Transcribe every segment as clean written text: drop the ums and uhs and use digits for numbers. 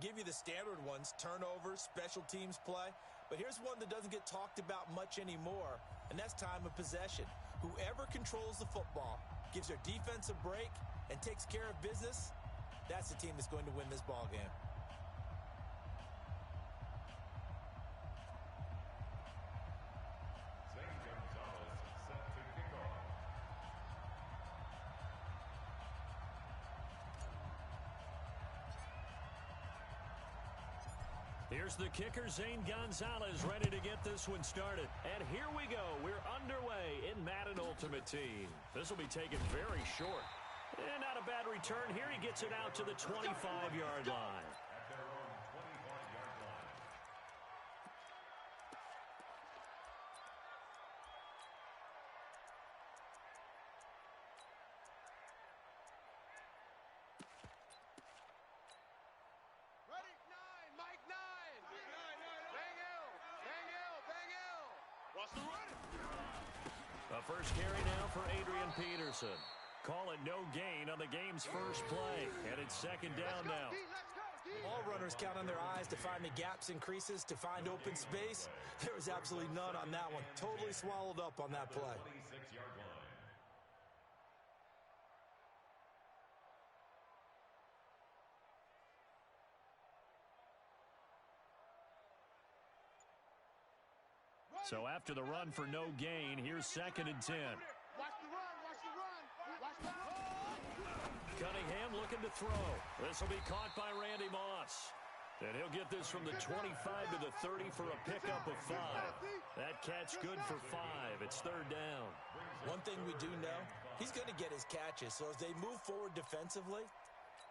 give you the standard ones, turnovers, special teams play. But here's one that doesn't get talked about much anymore, and that's time of possession. Whoever controls the football, gives their defense a break, and takes care of business, that's the team that's going to win this ball game. Here's the kicker, Zane Gonzalez, ready to get this one started. And here we go. We're underway in Madden Ultimate Team. This will be taken very short. And not a bad return here. He gets it out to the 25-yard line. A first carry now for Adrian Peterson. Call it no gain on the game's first play. And it's second down now. All runners count on their eyes to find the gaps and creases, to find open space. There was absolutely none on that one. Totally swallowed up on that play. So after the run for no gain, here's second and 10. Watch the run, watch the run, watch the run. Cunningham looking to throw. This will be caught by Randy Moss. And he'll get this from the 25 to the 30 for a pickup of 5. That catch good for 5. It's third down. One thing we do know, he's going to get his catches. So as they move forward defensively,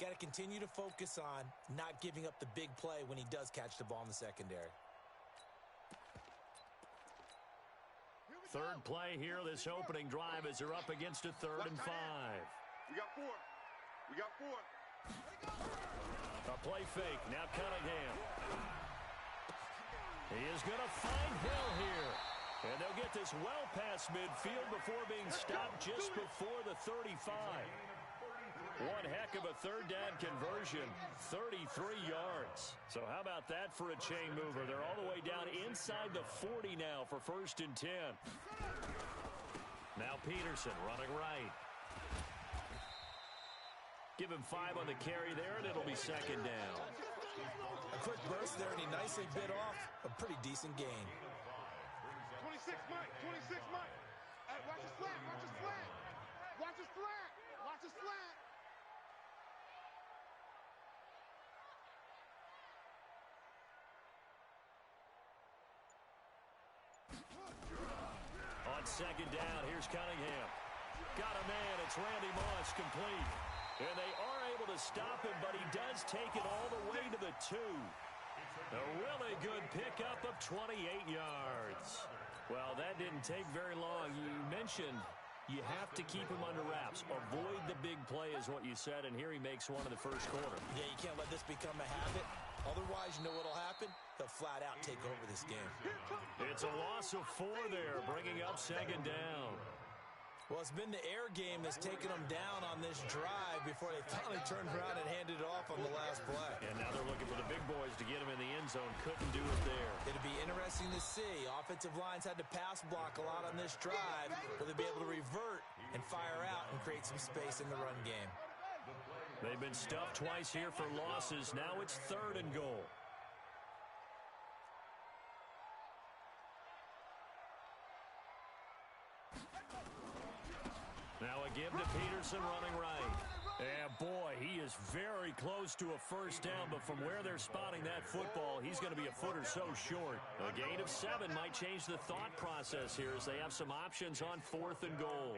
got to continue to focus on not giving up the big play when he does catch the ball in the secondary. Third play here, this opening drive as they're up against a 3rd and 5. We got 4. We got 4. A play fake. Now Cunningham. He is going to find Hill here. And they'll get this well past midfield before being stopped just before the 35. One heck of a third down conversion, 33 yards. So how about that for a chain mover? They're all the way down inside the 40 now for 1st and 10. Now Peterson running right. Give him 5 on the carry there, and it'll be second down. A quick burst there, and he nicely bit off a pretty decent gain. 26 Mike, 26 Mike. Hey, watch his flat, watch his flat. Watch his flat, watch his flat. On second down, here's Cunningham. Got a man, it's Randy Moss, complete. And they are able to stop him, but he does take it all the way to the 2. A really good pickup of 28 yards. Well, that didn't take very long. You mentioned you have to keep him under wraps. Avoid the big play is what you said, and here he makes one in the first quarter. Yeah, you can't let this become a habit. Otherwise, you know what will happen? He'll flat out take over this game. It's a loss of 4 there, bringing up second down. Well, it's been the air game that's taken them down on this drive before they finally turned around and handed it off on the last play. And now they're looking for the big boys to get him in the end zone. Couldn't do it there. It'll be interesting to see. Offensive lines had to pass block a lot on this drive. Will they be able to revert and fire out and create some space in the run game? They've been stuffed twice here for losses. Now it's 3rd and goal. Now a give to Peterson running right. And boy, he is very close to a first down, but from where they're spotting that football, he's going to be a foot or so short. A gain of 7 might change the thought process here as they have some options on 4th and goal.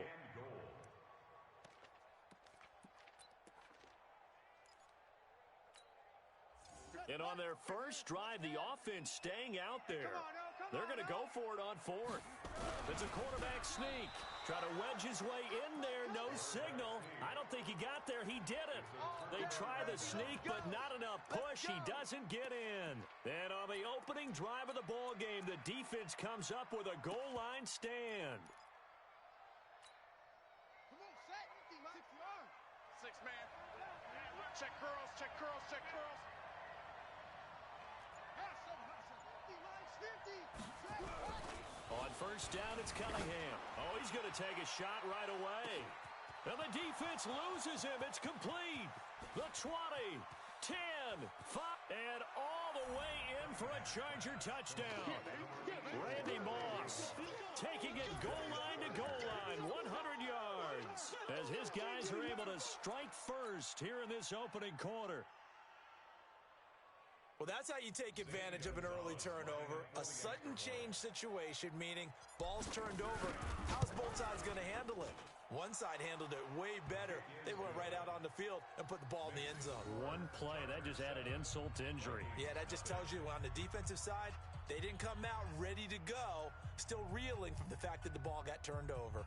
And on their first drive, the offense staying out there. They're going to go for it on 4th. It's a quarterback sneak. Try to wedge his way in there. No signal. I don't think he got there. He didn't. They try the sneak, but not enough push. He doesn't get in. And on the opening drive of the ball game, the defense comes up with a goal line stand. Come on, set. 6 man. Check curls, check curls, check curls. On first down, it's Cunningham. Oh, he's going to take a shot right away. And the defense loses him. It's complete. The 20, 10, 5, and all the way in for a Charger touchdown. Randy Moss taking it goal line to goal line, 100 yards, as his guys are able to strike first here in this opening quarter. Well, that's how you take advantage of an early turnover. A sudden change situation, meaning ball's turned over. How's both sides going to handle it? One side handled it way better. They went right out on the field and put the ball in the end zone. One play, that just added insult to injury. Yeah, that just tells you on the defensive side, they didn't come out ready to go, still reeling from the fact that the ball got turned over.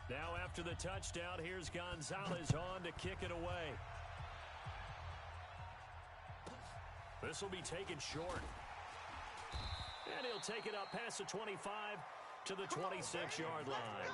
Now after the touchdown, here's Gonzalez on to kick it away. This will be taken short. And he'll take it up past the 25 to the 26-yard line.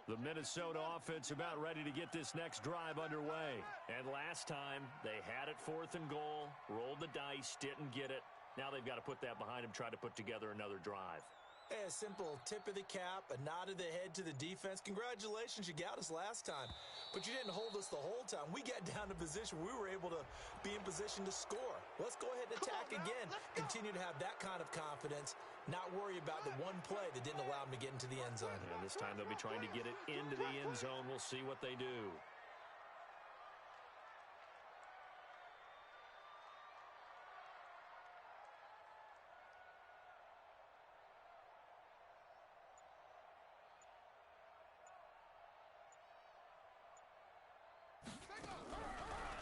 The Minnesota offense about ready to get this next drive underway. And last time, they had it 4th and goal, rolled the dice, didn't get it. Now they've got to put that behind them, try to put together another drive. Hey, a simple tip of the cap, a nod of the head to the defense. Congratulations, you got us last time. But you didn't hold us the whole time. We got down to position where we were able to be in position to score. Let's go ahead and attack again. Continue to have that kind of confidence. Not worry about the one play that didn't allow them to get into the end zone. And this time they'll be trying to get it into the end zone. We'll see what they do.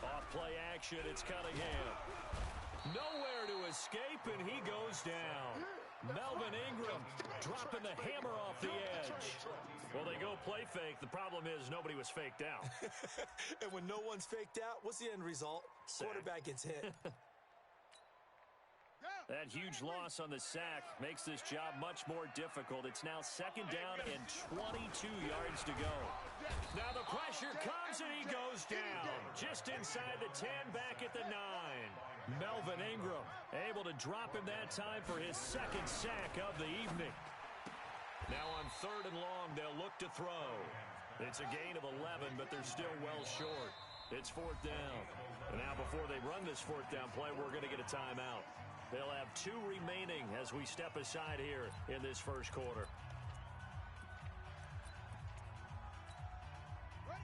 Off-play action, it's Cunningham. Nowhere to escape, and he goes down. Melvin Ingram dropping the hammer off the edge. Well, they go play fake. The problem is nobody was faked out. And when no one's faked out, what's the end result? Sack. Quarterback gets hit. That huge loss on the sack makes this job much more difficult. It's now 2nd down and 22 yards to go. Now the pressure comes and he goes down. Just inside the 10, back at the 9. Melvin Ingram able to drop him that time for his 2nd sack of the evening. Now on 3rd and long, they'll look to throw. It's a gain of 11, but they're still well short. It's 4th down. And now before they run this 4th down play, we're going to get a timeout. They'll have 2 remaining as we step aside here in this first quarter.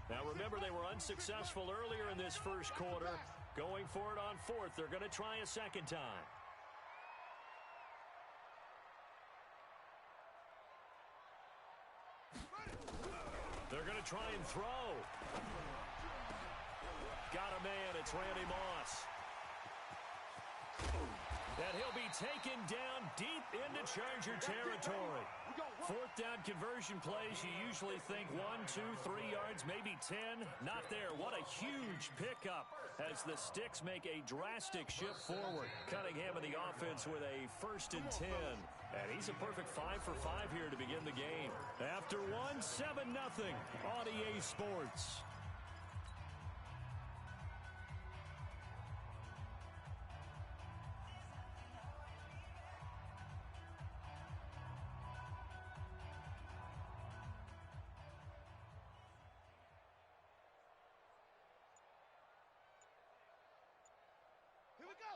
Now remember, they were unsuccessful earlier in this first quarter. Going for it on 4th, they're going to try a 2nd time. They're going to try and throw. Got a man, it's Randy Moss. And he'll be taken down deep into Charger territory. 4th down conversion plays, you usually think 1, 2, 3 yards, maybe 10. Not there. What a huge pickup as the Sticks make a drastic shift forward. Cunningham in the offense with a 1st and 10. And he's a perfect 5 for 5 here to begin the game. After 1, 7-0 on EA Sports.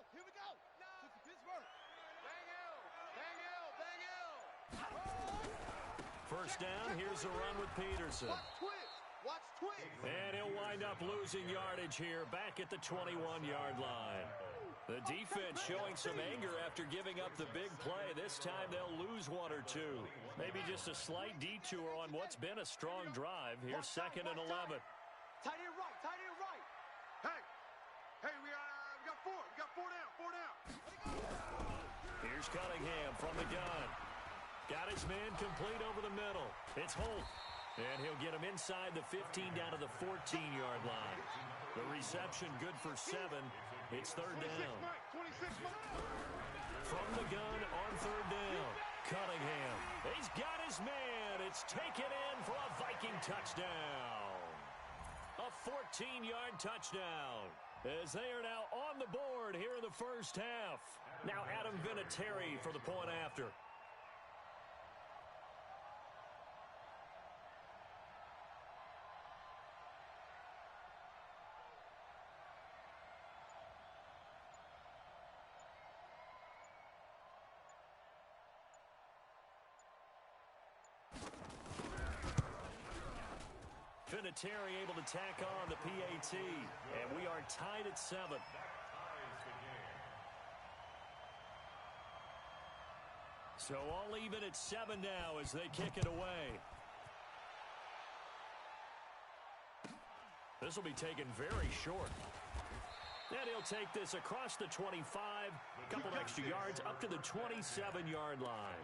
Here we go. To Pittsburgh. Bang L. First down, here's a run with Peterson. Watch twist. And he'll wind up losing yardage here back at the 21-yard line. The defense showing some anger after giving up the big play. This time they'll lose 1 or 2. Maybe just a slight detour on what's been a strong drive. Here's 2nd and 11. Tight end right. Hey, we got 4. We got 4 down. Here's Cunningham from the gun. Got his man complete over the middle. It's Holt. And he'll get him inside the 15 down to the 14-yard line. The reception good for 7. It's third 26 down. Mike, 26 Mike. From the gun on third down. Cunningham. He's got his man. It's taken in for a Viking touchdown. A 14-yard touchdown. As they are now on the board here in the first half. Now Adam Vinatieri for the point after. Vinatieri able to tack on the PAT, and we are tied at 7. So all even at 7 now as they kick it away. This will be taken very short. And he'll take this across the 25, couple extra yards up to the 27-yard line.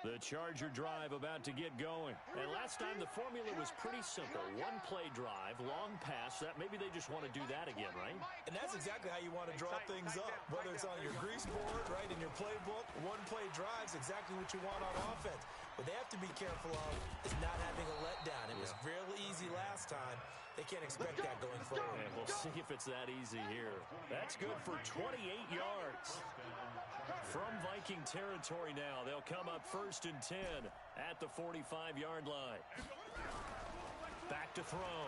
The Charger drive about to get going. And last time the formula was pretty simple. One play drive, long pass. That maybe they just want to do that again, right? And that's exactly how you want to draw things up. Whether it's on your grease board, right, in your playbook, one play drive's exactly what you want on offense. What they have to be careful of is not having a letdown. It was real easy last time. They can't expect that going forward. And we'll see if it's that easy here. That's good for 28 yards. From Viking territory now, they'll come up 1st and 10 at the 45-yard line. Back to throw.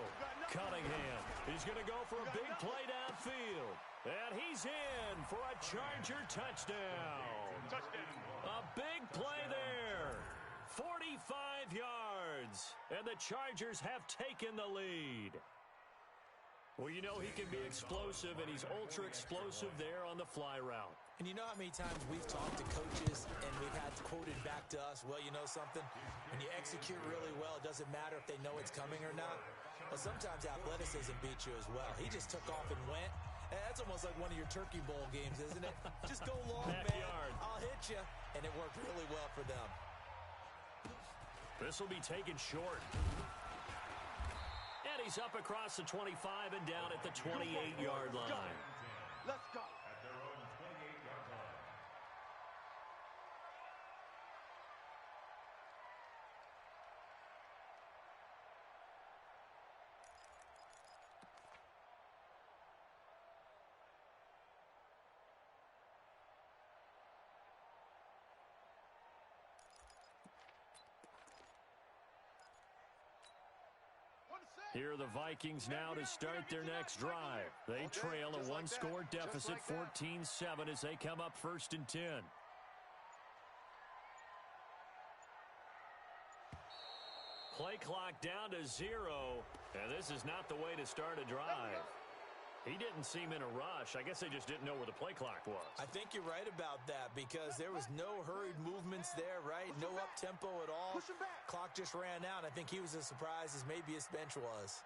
Cunningham. He's going to go for a big play downfield. And he's in for a Charger touchdown. A big play there. 45 yards. And the Chargers have taken the lead. Well, you know he can be explosive, and he's ultra-explosive there on the fly route. And you know how many times we've talked to coaches and we've had quoted back to us, well, you know something? When you execute really well, it doesn't matter if they know it's coming or not. But sometimes athleticism beats you as well. He just took off and went. And that's almost like one of your Turkey Bowl games, isn't it? Just go long, Backyard. man. I'll hit you. And it worked really well for them. This will be taken short. And he's up across the 25 and down at the 28-yard line. Let's go. Here are the Vikings now to start their next drive. They trail a one-score deficit, 14-7, as they come up 1st and 10. Play clock down to 0, and this is not the way to start a drive. He didn't seem in a rush. I guess they just didn't know where the play clock was. I think you're right about that because there was no hurried movements there, right? No up-tempo at all. Clock just ran out. I think he was as surprised as maybe his bench was.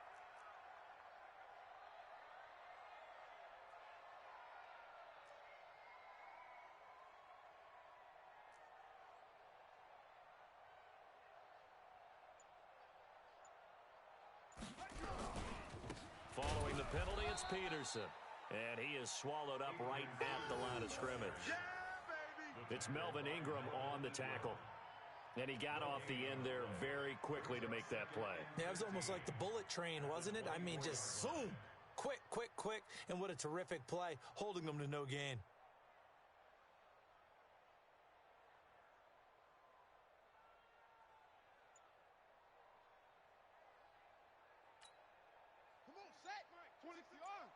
Following the penalty, it's Peterson. And he is swallowed up right at the line of scrimmage. It's Melvin Ingram on the tackle. And he got off the end there very quickly to make that play. Yeah, it was almost like the bullet train, wasn't it? I mean, just zoom. Quick, quick, quick. And what a terrific play, holding them to no gain. Come on, sack, Mike. 20 yards.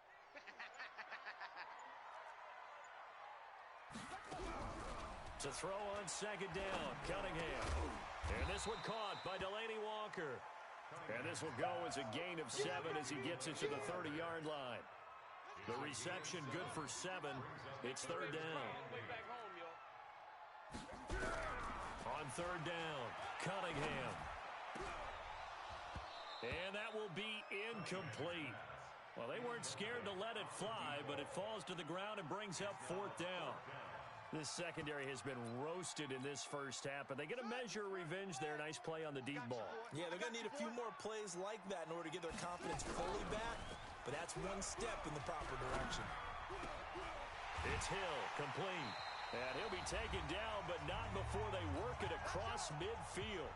To throw on 2nd down, Cunningham. And this one caught by Delaney Walker. And this will go as a gain of 7 as he gets it to the 30-yard line. The reception good for 7. It's 3rd down. On 3rd down, Cunningham. And that will be incomplete. Well, they weren't scared to let it fly, but it falls to the ground and brings up 4th down. This secondary has been roasted in this first half, but they get a measure of revenge there. Nice play on the deep ball. Yeah, they're going to need a few more plays like that in order to get their confidence fully back, but that's one step in the proper direction. It's Hill, complete. And he'll be taken down, but not before they work it across midfield.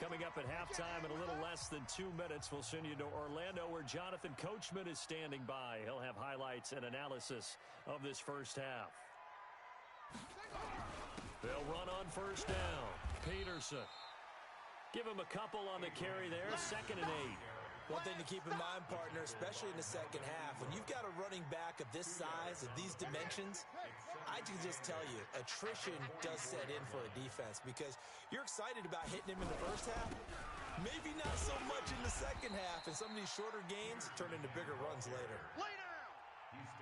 Coming up at halftime in a little less than 2 minutes, we'll send you to Orlando where Jonathan Coachman is standing by. He'll have highlights and analysis of this first half. They'll run on first down. Peterson. Give him a couple on the carry there. 2nd and 8. One thing to keep in mind, partner, especially in the second half, when you've got a running back of this size, of these dimensions, I can just tell you, attrition does set in for a defense because you're excited about hitting him in the first half, maybe not so much in the second half, and some of these shorter gains turn into bigger runs later.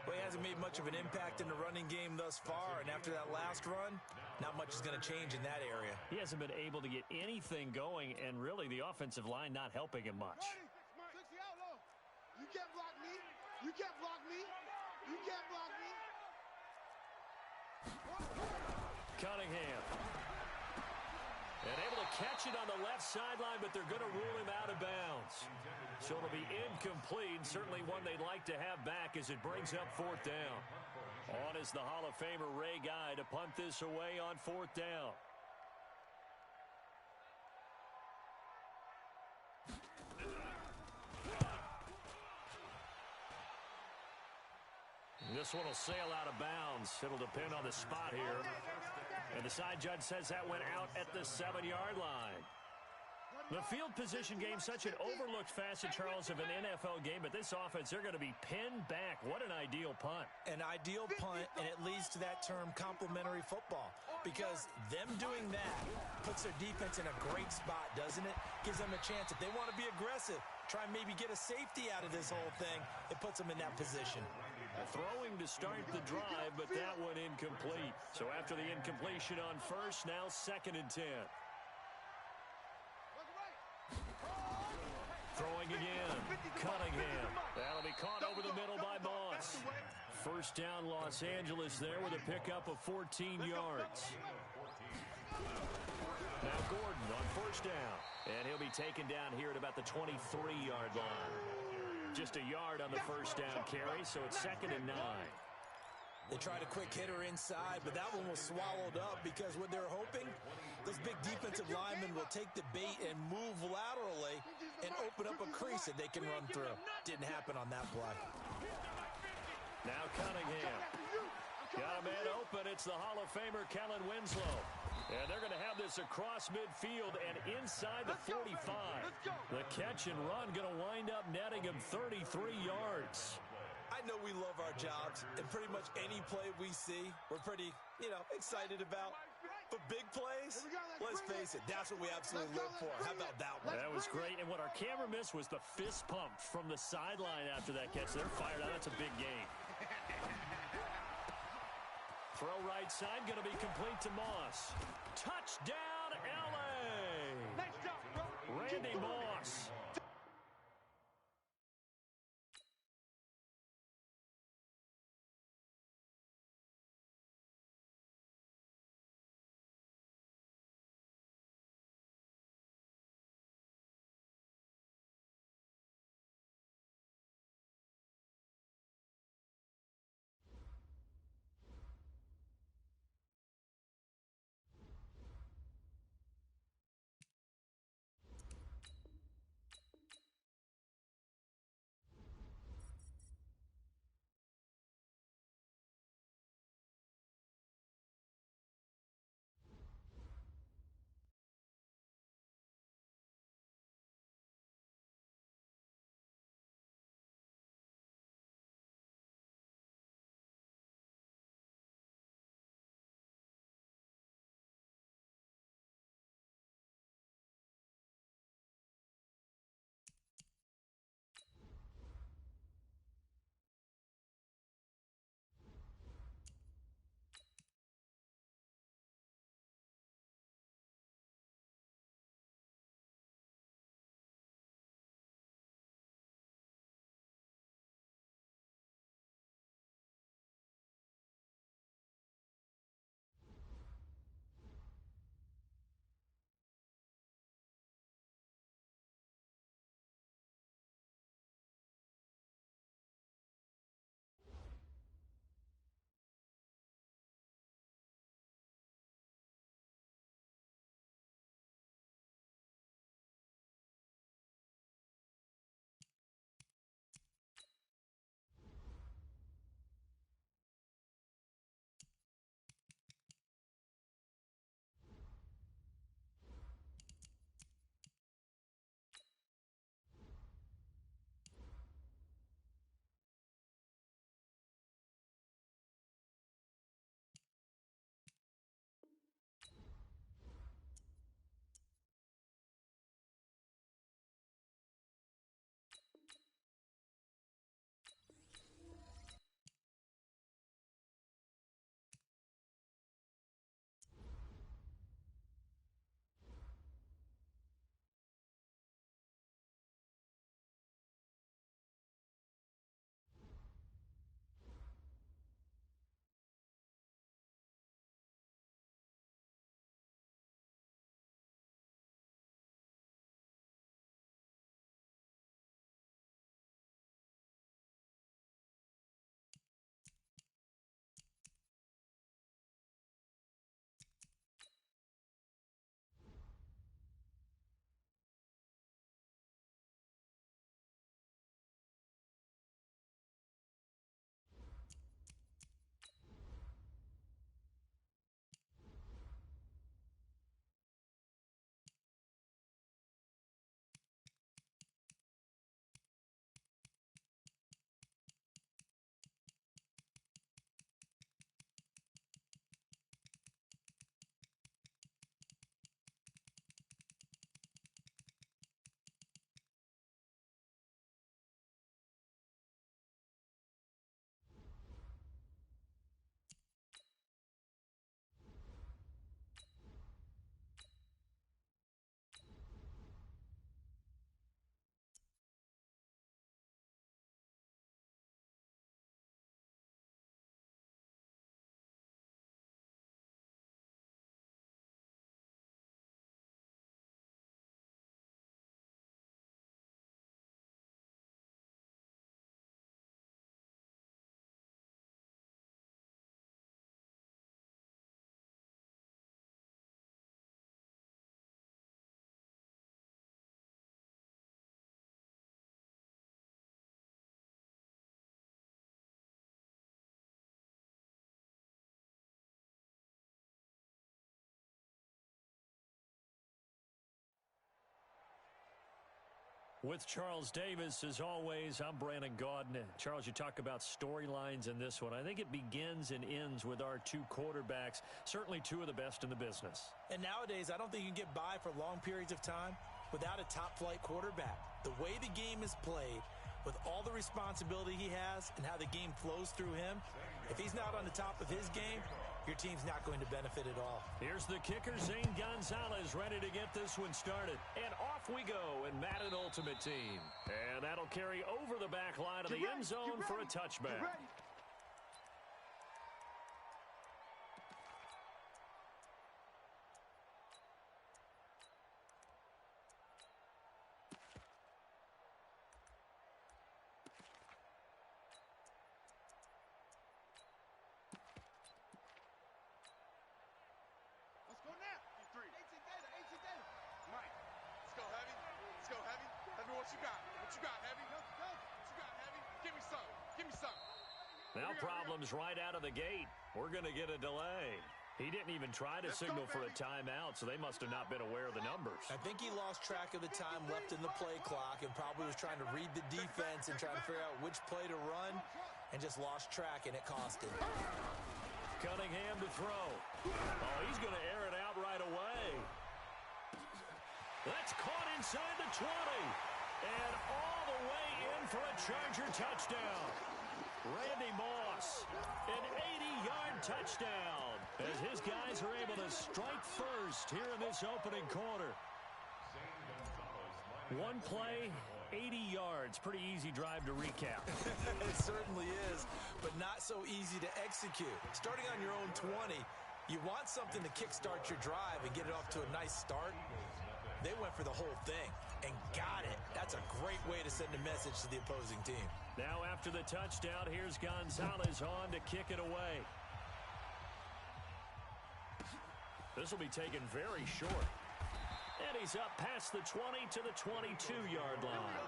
Well, he hasn't made much of an impact in the running game thus far, and after that last run, not much is going to change in that area. He hasn't been able to get anything going, and really the offensive line not helping him much. You can't block me. You can't block me. You can't block me. Cunningham. And able to catch it on the left sideline, but they're going to rule him out of bounds. So it'll be incomplete. Certainly one they'd like to have back as it brings up 4th down. On is the Hall of Famer Ray Guy to punt this away on 4th down. This one will sail out of bounds. It'll depend on the spot here. And the side judge says that went out at the 7-yard line. The field position game, such an overlooked facet, Charles, of an NFL game. But this offense, they're going to be pinned back. What an ideal punt. An ideal punt, and it leads to that term complementary football. Because them doing that puts their defense in a great spot, doesn't it? Gives them a chance. If they want to be aggressive, try and maybe get a safety out of this whole thing, it puts them in that position. Throwing to start the drive, but that one incomplete. So after the incompletion on first, now 2nd and 10. Throwing again. Cunningham. That'll be caught over the middle by Moss. First down, Los Angeles there with a pickup of 14 yards. Now Gordon on first down. And he'll be taken down here at about the 23-yard line. Just a yard on the first down carry, so it's 2nd and 9. They tried a quick hitter inside, but that one was swallowed up because what they're hoping, those big defensive linemen will take the bait and move laterally and open up a crease that they can run through. Didn't happen on that play. Now Cunningham. Got a man open. It's the Hall of Famer Kellen Winslow. And they're going to have this across midfield and inside the 45. The catch and run going to wind up netting him 33 yards. I know we love our jobs, and pretty much any play we see, we're pretty, excited about. But big plays, let's face it, that's what we absolutely live for. How about that one? That was great. And what our camera missed was the fist pump from the sideline after that catch. They're fired out. That's a big game. Throw right side, going to be complete to Moss. Touchdown, L.A. Nice job, bro. Randy Moss. With Charles Davis, as always, I'm Brandon Gaudin. Charles, you talk about storylines in this one. I think it begins and ends with our two quarterbacks, certainly two of the best in the business. And nowadays, I don't think you can get by for long periods of time without a top-flight quarterback. The way the game is played, with all the responsibility he has and how the game flows through him, if he's not on the top of his game, your team's not going to benefit at all. Here's the kicker, Zane Gonzalez, ready to get this one started. And off we go in Madden Ultimate Team. And that'll carry over the back line of the end zone for a touchback. Now problems right out of the gate. We're going to get a delay. He didn't even try to signal for a timeout, so they must have not been aware of the numbers. I think he lost track of the time left in the play clock and probably was trying to read the defense and trying to figure out which play to run and just lost track, and it cost him. Cunningham to throw. Oh, he's going to air it out right away. That's caught inside the 20. And all the way in for a Charger touchdown. Randy Moss, an 80-yard touchdown, as his guys are able to strike first here in this opening quarter. One play, 80 yards. Pretty easy drive to recap. It certainly is, but not so easy to execute. Starting on your own 20, you want something to kickstart your drive and get it off to a nice start. They went for the whole thing and got it. That's a great way to send a message to the opposing team. Now after the touchdown, here's Gonzalez on to kick it away. This will be taken very short. And he's up past the 20 to the 22-yard line.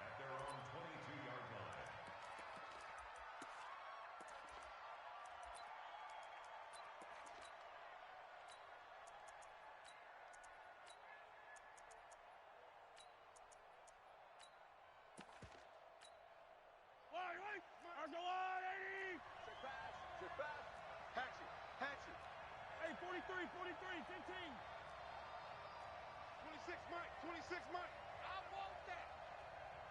At their own 22-yard line. Hey, 43, 15. 26, Mike. 26, Mike. I want that.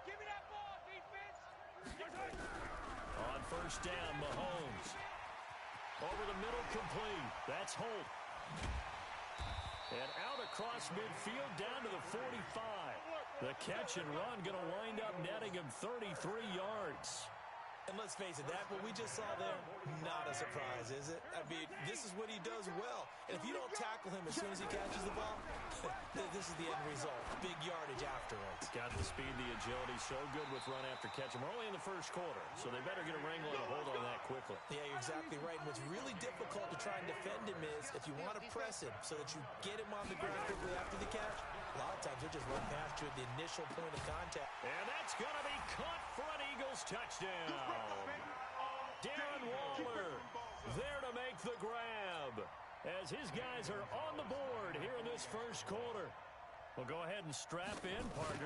Give me that ball, defense. On first down, Mahomes. Over the middle, complete. That's Holt. And out across midfield, down to the 45. The catch and run going to wind up netting him 33 yards. And let's face it, that what we just saw there, not a surprise, is it? I mean, this is what he does well. And if you don't tackle him as soon as he catches the ball, this is the end result. Big yardage afterwards. Got the speed, the agility, so good with run after catch. And we're only in the first quarter, so they better get a wrangle and a hold on that quickly. Yeah, you're exactly right. And what's really difficult to try and defend him is if you want to press him so that you get him on the ground quickly after the catch, a lot of times he'll just run past you at the initial point of contact. And that's going to be caught for an Eagles touchdown. Darren Waller there to make the grab as his guys are on the board here in this first quarter. Well, go ahead and strap in, partner.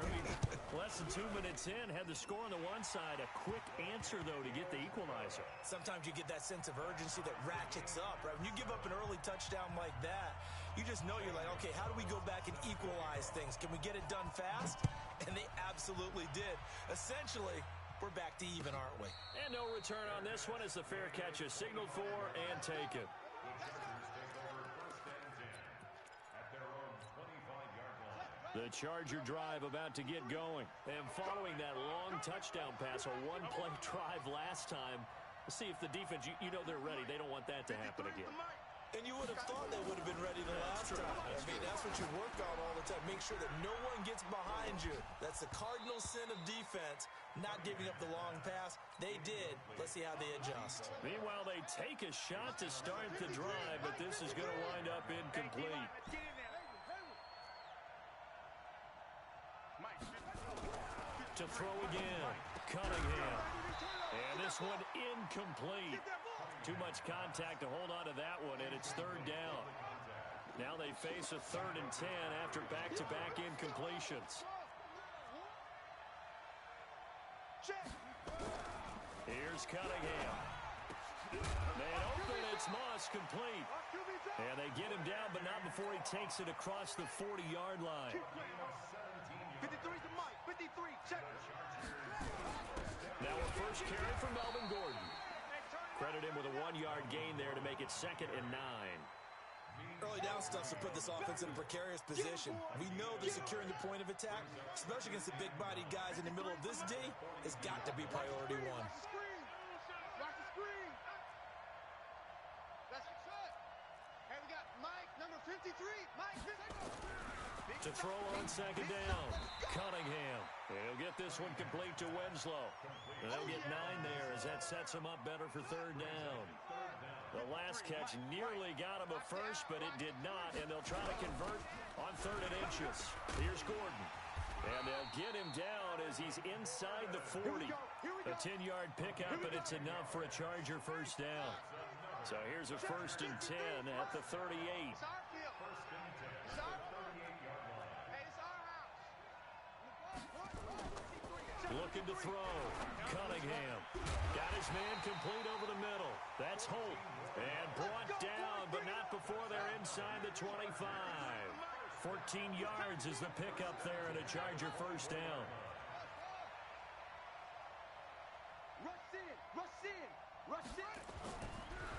Less than 2 minutes in, had the score on the one side. A quick answer, though, to get the equalizer. Sometimes you get that sense of urgency that ratchets up, right? When you give up an early touchdown like that, you just know you're like, okay, how do we go back and equalize things? Can we get it done fast? And they absolutely did. Essentially, we're back to even, aren't we? And no return on this one as the fair catch is signaled for and taken. The Charger drive about to get going. And following that long touchdown pass, a one-play drive last time. Let's see if the defense, you know they're ready. They don't want that to happen again. And you would have thought they would have been ready the last time. I mean, that's what you work on all the time. Make sure that no one gets behind you. That's the cardinal sin of defense, not giving up the long pass. They did. Let's see how they adjust. Meanwhile, they take a shot to start the drive, but this is going to wind up incomplete. To throw again, Cunningham. And this one incomplete. Too much contact to hold on to that one, and it's third down. Now they face a 3rd and 10 after back-to-back incompletions. Here's Cunningham. Man open, it's Moss, complete. And they get him down, but not before he takes it across the 40-yard line. 53 to Mike. 53. Check. Now a first carry for Melvin Gordon. Credit him with a 1-yard gain there to make it 2nd and 9. Early down stuff to put this offense in a precarious position. We know that securing the point of attack, especially against the big-bodied guys in the middle of this D, has got to be priority one. Watch the screen. Watch the screen. That's it. Hey, we got Mike, number 53. Mike, To throw on 2nd down, Cunningham. He'll get this one complete to Winslow. And they'll get 9 there as that sets him up better for 3rd down. The last catch nearly got him a first, but it did not, and they'll try to convert on 3rd and inches. Here's Gordon. And they'll get him down as he's inside the 40. A 10-yard pickup, and it's enough for a Charger first down. So here's a 1st and 10 at the 38. It's our field. It's our Hey, it's our house. Looking to throw. Cunningham. Got his man complete over the middle. That's Holt. And brought down, but not before they're inside the 25. 14 yards is the pickup there and a Charger first down. Rush in. Rush in. Rush in.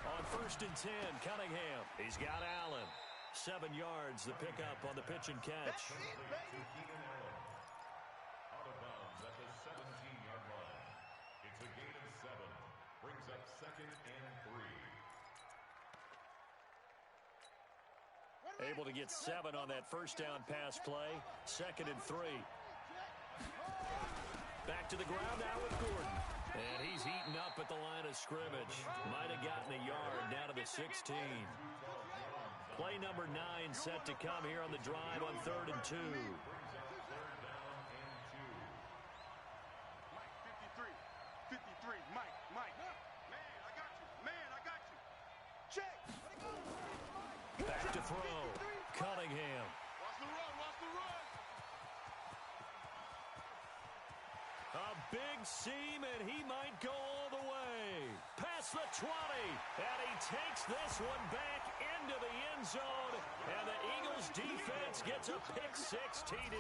On 1st and 10, Cunningham. He's got Allen. 7 yards, the pickup on the pitch and catch. Out of bounds at the 17-yard line. It's a gain of 7. Brings up 2nd and 3. Able to get 7 on that first down pass play. 2nd and 3. Back to the ground now with Gordon. And he's heating up at the line of scrimmage. Might have gotten a yard down to the 16. Play number 9 set to come here on the drive on 3rd and 2. Mike, 53. 53. Mike. Man, I got you. Man, I got you. Check. Back to throw. Cunningham. Watch the run. Watch the run. A big seam, and he might go all the way. Past the 20, and he takes this one back into the end zone, and the Eagles defense gets a pick 6 TD.